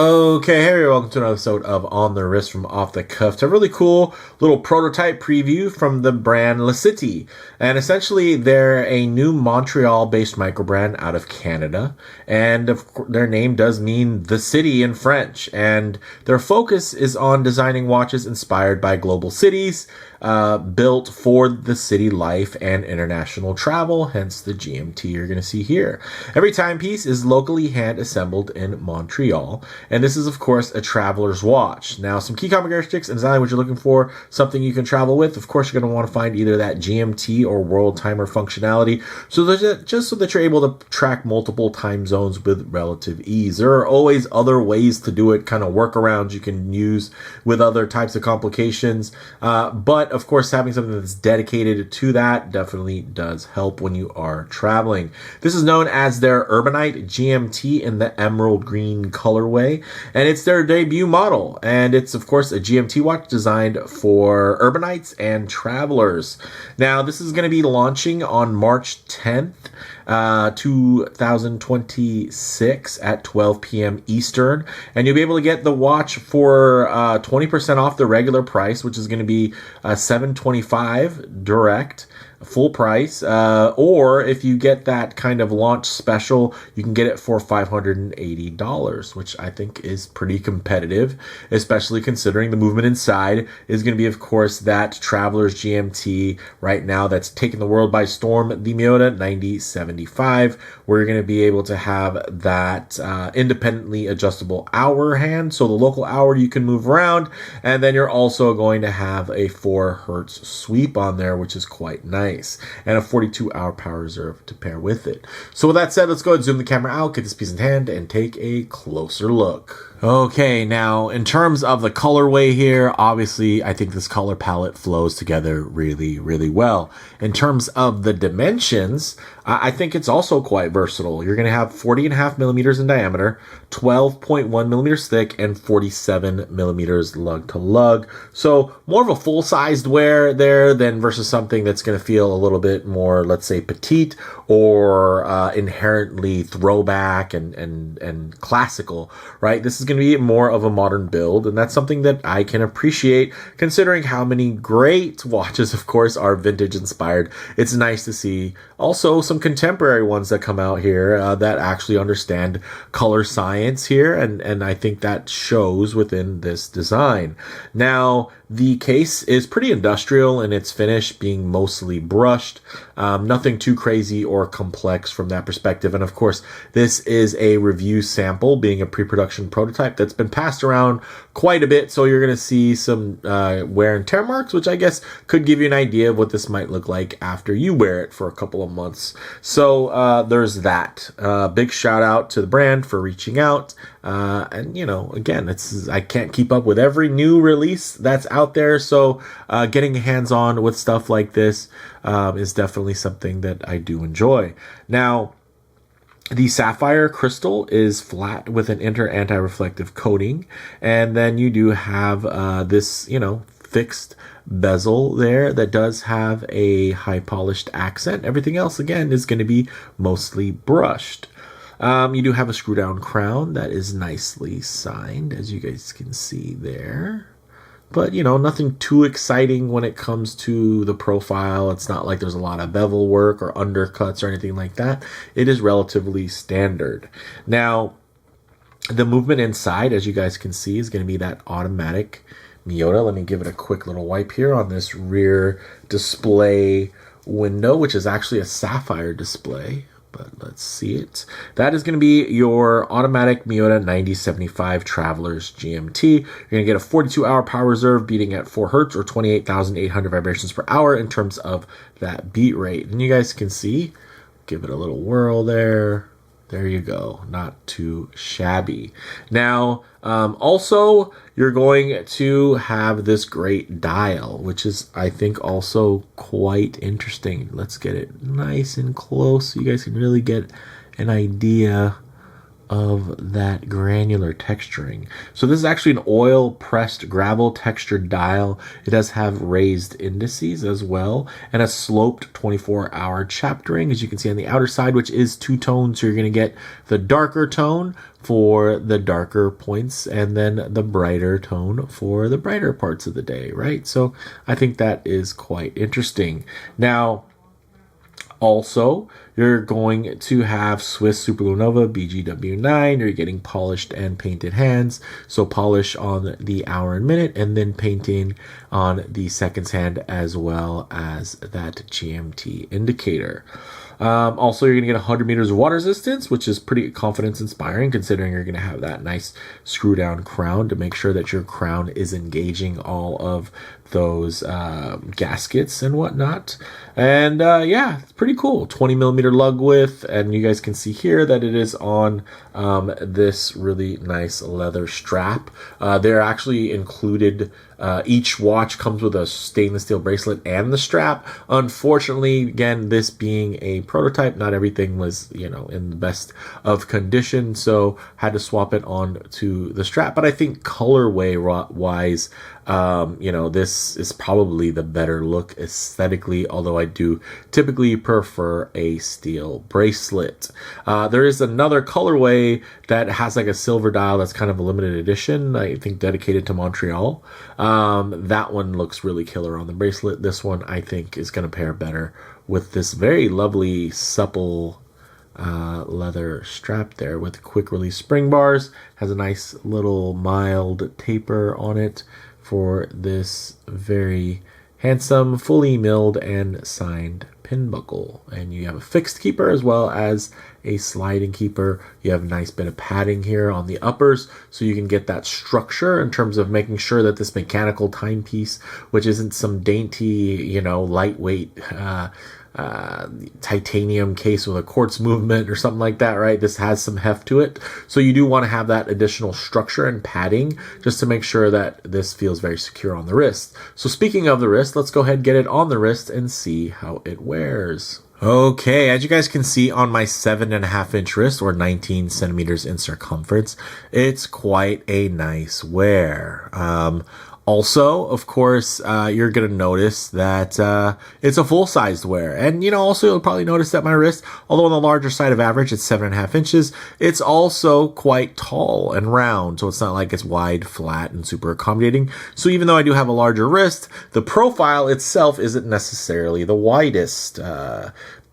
Okay, hey, welcome to another episode of On the Wrist from Off the Cuff. It's a really cool little prototype preview from the brand Lacité. And essentially, they're a new Montreal-based microbrand out of Canada. And their name does mean the city in French. And their focus is on designing watches inspired by global cities, built for the city life and international travel, hence the GMT you're going to see here. Every timepiece is locally hand-assembled in Montreal. And this is, of course, a traveler's watch. Now, some key common characteristics and design what you're looking for, something you can travel with. Of course, you're going to want to find either that GMT or world timer functionality, just so that you're able to track multiple time zones with relative ease. There are always other ways to do it, kind of workarounds you can use with other types of complications. But, of course, having something that's dedicated to that definitely does help when you are traveling. This is known as their Urbanite GMT in the emerald green colorway. And it's their debut model. And it's, of course, a GMT watch designed for urbanites and travelers. Now, this is going to be launching on March 10th, 2026 at 12 p.m. Eastern. And you'll be able to get the watch for 20% off the regular price, which is going to be $725 direct. Full price, or if you get that kind of launch special, you can get it for $580, which I think is pretty competitive, especially considering the movement inside is going to be, of course, that Traveler's GMT right now that's taken the world by storm, the Miyota 9075, where you're going to be able to have that independently adjustable hour hand, so the local hour you can move around, and then you're also going to have a 4 hertz sweep on there, which is quite nice. And a 42-hour power reserve to pair with it. So with that said, let's go ahead and zoom the camera out, get this piece in hand, and take a closer look. Okay, now in terms of the colorway here, obviously I think this color palette flows together really, really well. In terms of the dimensions, I think it's also quite versatile. You're going to have 40.5 millimeters in diameter, 12.1 millimeters thick, and 47 millimeters lug to lug. So more of a full-sized wear there than versus something that's going to feel a little bit more, let's say, petite or inherently throwback and classical, right? This is going to be more of a modern build, and that's something that I can appreciate considering how many great watches, of course, are vintage inspired. It's nice to see also some contemporary ones that come out here that actually understand color science here, and I think that shows within this design. Now, the case is pretty industrial in its finish, being mostly brushed. Nothing too crazy or complex from that perspective. And of course, this is a review sample, being a pre-production prototype that's been passed around quite a bit. So you're going to see some wear and tear marks, which I guess could give you an idea of what this might look like after you wear it for a couple of months. So there's that. Big shout out to the brand for reaching out. And you know, again, I can't keep up with every new release that's out there. So getting hands-on with stuff like this is definitely something that I do enjoy. Now, the Sapphire crystal is flat with an anti-reflective coating. And then you do have this, fixed bezel there that does have a high polished accent. Everything else, again, is going to be mostly brushed. You do have a screw down crown that is nicely signed, as you guys can see there. But, nothing too exciting when it comes to the profile. It's not like there's a lot of bevel work or undercuts or anything like that. It is relatively standard. Now, the movement inside, as you guys can see, is going to be that automatic Miyota. Let me give it a quick little wipe here on this rear display window, which is actually a Sapphire display. But let's see it. That is going to be your automatic Miyota 9075 Traveler's GMT. You're going to get a 42-hour power reserve beating at 4 hertz or 28,800 vibrations per hour in terms of that beat rate. And you guys can see, give it a little whirl there. There you go. Not too shabby. Now, also, you're going to have this great dial, which is, I think, also quite interesting. Let's get it nice and close so you guys can really get an idea of that granular texturing. So this is actually an oil pressed gravel textured dial. It does have raised indices as well and a sloped 24-hour chaptering, as you can see on the outer side, which is two-tone. So you're going to get the darker tone for the darker points and then the brighter tone for the brighter parts of the day, right? So I think that is quite interesting. Now, also, you're going to have Swiss Supernova BGW9. You're getting polished and painted hands. So polish on the hour and minute, and then painting on the seconds hand, as well as that GMT indicator. Also, you're going to get 100 meters of water resistance, which is pretty confidence inspiring considering you're going to have that nice screw down crown to make sure that your crown is engaging all of those gaskets and whatnot. And yeah, it's pretty cool. 20 millimeter lug width, and you guys can see here that it is on this really nice leather strap. They're actually included. Each watch comes with a stainless steel bracelet and the strap. Unfortunately, again, this being a prototype, not everything was, in the best of condition, so had to swap it on to the strap. But I think colorway wise, this is probably the better look aesthetically, although I do typically prefer a steel bracelet. There is another colorway that has like a silver dial that's kind of a limited edition, I think dedicated to Montreal. That one looks really killer on the bracelet. This one I think is going to pair better with this very lovely supple leather strap there with quick release spring bars. Has a nice little mild taper on it for this very handsome, fully milled and signed pin buckle. And you have a fixed keeper as well as a sliding keeper. You have a nice bit of padding here on the uppers so you can get that structure in terms of making sure that this mechanical timepiece, which isn't some dainty, lightweight titanium case with a quartz movement or something like that, right? This has some heft to it. So you do want to have that additional structure and padding just to make sure that this feels very secure on the wrist. So speaking of the wrist, let's go ahead and get it on the wrist and see how it wears. Okay, as you guys can see on my 7.5-inch wrist, or 19 centimeters in circumference, it's quite a nice wear. Also, of course, you're going to notice that it's a full-sized wear. And, also you'll probably notice that my wrist, although on the larger side of average, it's 7.5 inches, it's also quite tall and round. So it's not like it's wide, flat, and super accommodating. So even though I do have a larger wrist, the profile itself isn't necessarily the widest.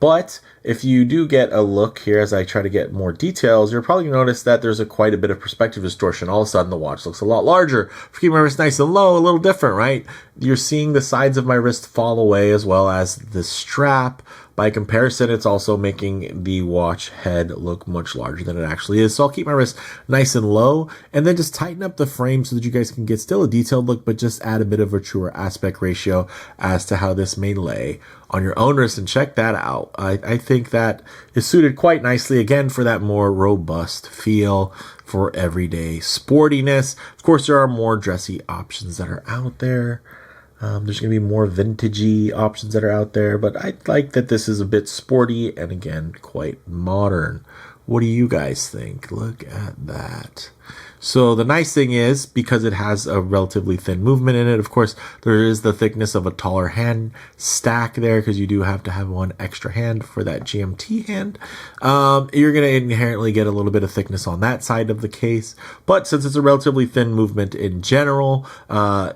But if you do get a look here as I try to get more details, you're probably going to notice that there's quite a bit of perspective distortion. All of a sudden, the watch looks a lot larger. For keeping my wrist nice and low, a little different, right? You're seeing the sides of my wrist fall away as well as the strap. By comparison, it's also making the watch head look much larger than it actually is. So I'll keep my wrist nice and low and then just tighten up the frame so that you guys can get still a detailed look, but just add a bit of a truer aspect ratio as to how this may lay on your own wrist, and check that out. I think that is suited quite nicely, again, for that more robust feel for everyday sportiness. Of course, there are more dressy options that are out there. There's going to be more vintagey options that are out there, but I like that this is a bit sporty and, again, quite modern. What do you guys think? Look at that. So the nice thing is, because it has a relatively thin movement in it, of course, there is the thickness of a taller hand stack there because you do have to have one extra hand for that GMT hand. You're going to inherently get a little bit of thickness on that side of the case. But since it's a relatively thin movement in general,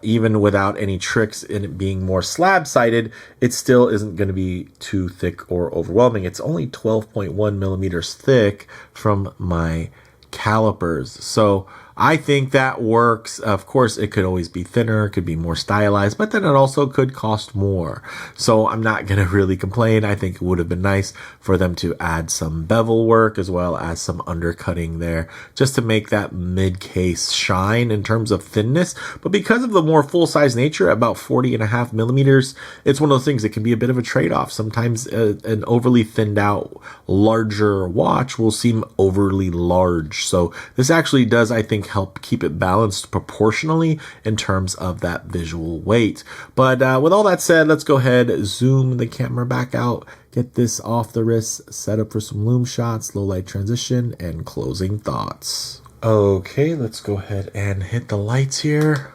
even without any tricks in it being more slab-sided, it still isn't going to be too thick or overwhelming. It's only 12.1 millimeters thick from my calipers. So I think that works. Of course, it could always be thinner, it could be more stylized, but then it also could cost more. So I'm not going to really complain. I think it would have been nice for them to add some bevel work as well as some undercutting there just to make that mid case shine in terms of thinness. But because of the more full-size nature, about 40.5 millimeters, it's one of those things that can be a bit of a trade-off. Sometimes an overly thinned out larger watch will seem overly large. So this actually does, I think, help keep it balanced proportionally in terms of that visual weight. But with all that said, let's go ahead, zoom the camera back out, get this off the wrist, set up for some Lume shots, low light transition, and closing thoughts. Okay, let's go ahead and hit the lights here.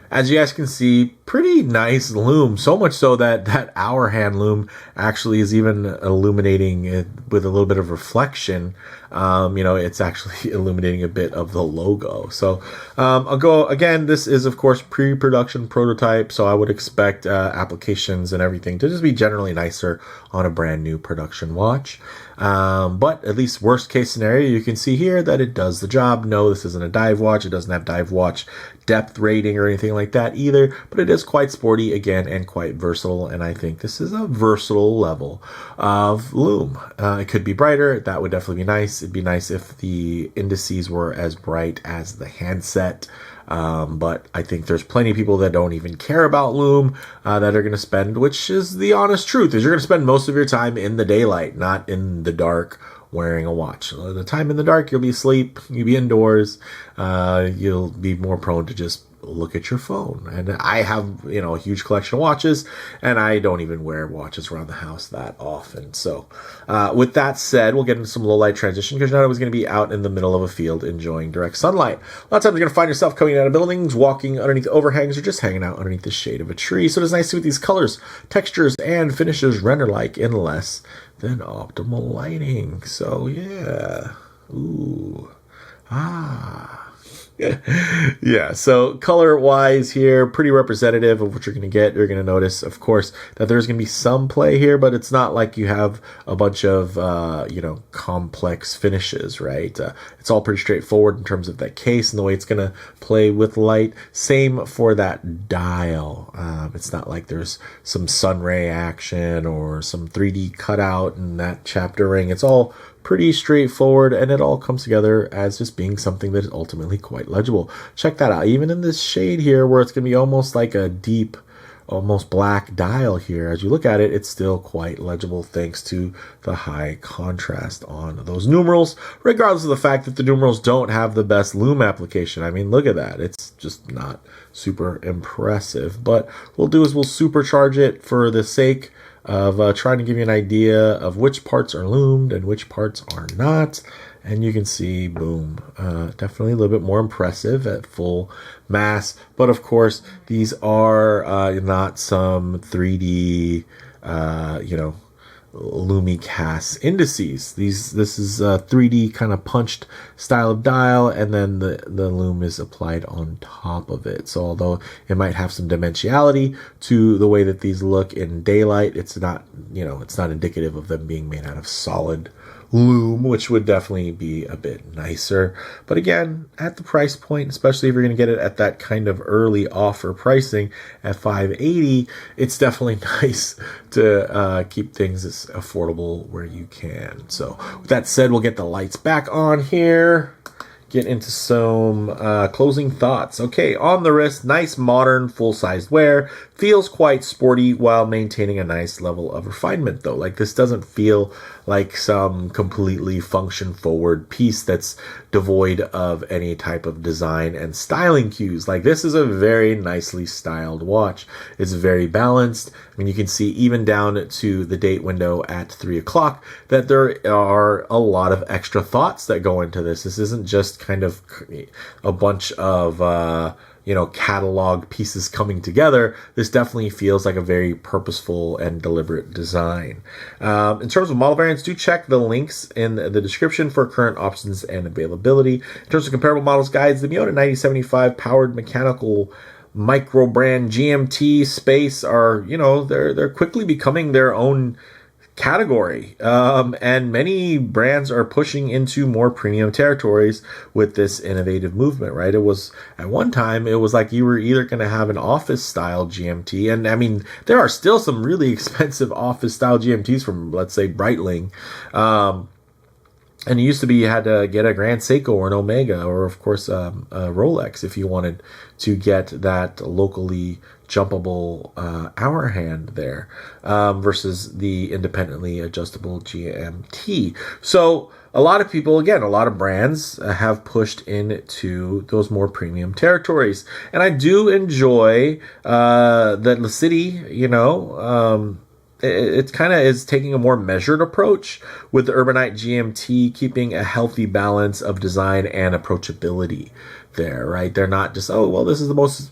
As you guys can see, pretty nice lume, so much so that that hour hand lume actually is even illuminating it with a little bit of reflection. It's actually illuminating a bit of the logo. So I'll go again. This is of course pre-production prototype, so I would expect applications and everything to just be generally nicer on a brand new production watch. But at least worst case scenario, you can see here that it does the job. No, this isn't a dive watch. It doesn't have dive watch depth rating or anything like that either, but it is quite sporty again and quite versatile. And I think this is a versatile level of lume. It could be brighter. That would definitely be nice. It'd be nice if the indices were as bright as the handset. But I think there's plenty of people that don't even care about lume that are going to spend, which is the honest truth, is you're going to spend most of your time in the daylight, not in the dark wearing a watch. The time in the dark, you'll be asleep, you'll be indoors, you'll be more prone to just look at your phone. And I have, a huge collection of watches, and I don't even wear watches around the house that often. So with that said, we'll get into some low light transition, because you're not always going to be out in the middle of a field enjoying direct sunlight. A lot of times you're going to find yourself coming out of buildings, walking underneath overhangs, or just hanging out underneath the shade of a tree. So it's nice to see what these colors, textures, and finishes render like in less than optimal lighting. So yeah. Ooh. Yeah, so color wise here, pretty representative of what you're going to get. You're going to notice, of course, that there's going to be some play here, but it's not like you have a bunch of, complex finishes, right? It's all pretty straightforward in terms of that case and the way it's going to play with light. Same for that dial. It's not like there's some sunray action or some 3D cutout in that chapter ring. It's all pretty straightforward, and it all comes together as just being something that is ultimately quite legible. Check that out. Even in this shade here, where it's going to be almost like a deep, almost black dial here, as you look at it, it's still quite legible thanks to the high contrast on those numerals, regardless of the fact that the numerals don't have the best lume application. I mean, look at that. It's just not super impressive. But what we'll do is we'll supercharge it for the sake of trying to give you an idea of which parts are lumed and which parts are not. And you can see, boom, definitely a little bit more impressive at full mass. But of course, these are not some 3D, Lumicast indices. This is a 3D kind of punched style of dial, and then the lume is applied on top of it. So although it might have some dimensionality to the way that these look in daylight, it's not indicative of them being made out of solid lume, which would definitely be a bit nicer. But again, at the price point, especially if you're going to get it at that kind of early offer pricing at $580, it's definitely nice to keep things as affordable where you can. So with that said, we'll get the lights back on here. Get into some closing thoughts. Okay, on the wrist, nice modern full-sized wear. Feels quite sporty while maintaining a nice level of refinement though. Like, this doesn't feel like some completely function-forward piece that's devoid of any type of design and styling cues. Like, this is a very nicely styled watch. It's very balanced. I mean, you can see even down to the date window at 3 o'clock that there are a lot of extra thoughts that go into this. This isn't just kind of a bunch of catalog pieces coming together. This definitely feels like a very purposeful and deliberate design. In terms of model variants, do check the links in the description for current options and availability. In terms of comparable models guides, the Miyota 9075 powered mechanical Microbrand GMT space are, they're quickly becoming their own category, and many brands are pushing into more premium territories with this innovative movement, right? It was at one time, it was like you were either going to have an office style GMT, and I mean, there are still some really expensive office style GMTs from, let's say, Breitling. And it used to be you had to get a Grand Seiko or an Omega, or of course a Rolex if you wanted to get that locally jumpable hour hand there, versus the independently adjustable GMT. So a lot of people, again, a lot of brands have pushed into those more premium territories. And I do enjoy that Lacité, it kind of is taking a more measured approach with the Urbanite GMT, keeping a healthy balance of design and approachability there, right? They're not just, oh, well, this is the most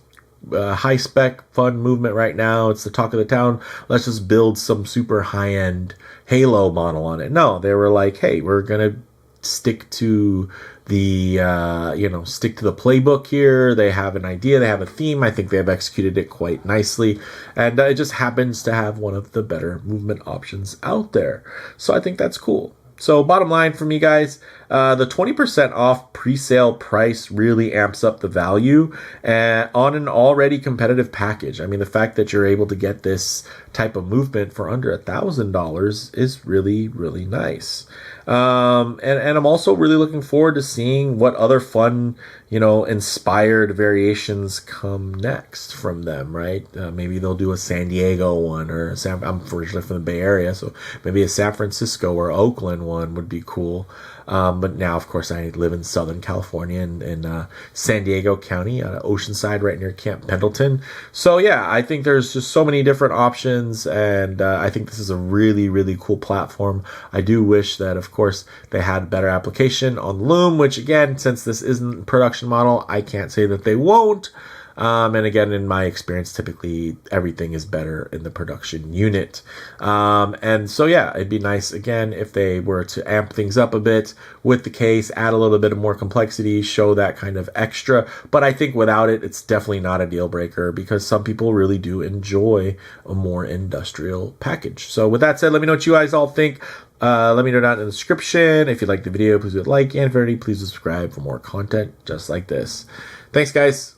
high spec, fun movement right now. It's the talk of the town. Let's just build some super high end Halo model on it. No, they were like, hey, we're gonna stick to the stick to the playbook here. They have an idea, they have a theme. I think they have executed it quite nicely, and it just happens to have one of the better movement options out there. So I think that's cool. So bottom line for me, guys, the 20% off pre-sale price really amps up the value on an already competitive package. I mean, the fact that you're able to get this type of movement for under $1,000 is really, really nice. And I'm also really looking forward to seeing what other fun, inspired variations come next from them, right? Maybe they'll do a San Diego one, or I'm originally from the Bay Area, so maybe a San Francisco or Oakland one would be cool. But now, of course, I live in Southern California in San Diego County, Oceanside, right near Camp Pendleton. So yeah, I think there's just so many different options, and I think this is a really, really cool platform. I do wish that, of course, they had better application on Lume, which again, since this isn't a production model, I can't say that they won't. And again, in my experience, typically everything is better in the production unit. And so, yeah, it'd be nice, again, if they were to amp things up a bit with the case, add a little bit of more complexity, show that kind of extra. But I think without it, it's definitely not a deal breaker, because some people really do enjoy a more industrial package. So with that said, let me know what you guys all think. Let me know down in the description. If you liked the video, please do a like, and if you're ready, please subscribe for more content just like this. Thanks, guys.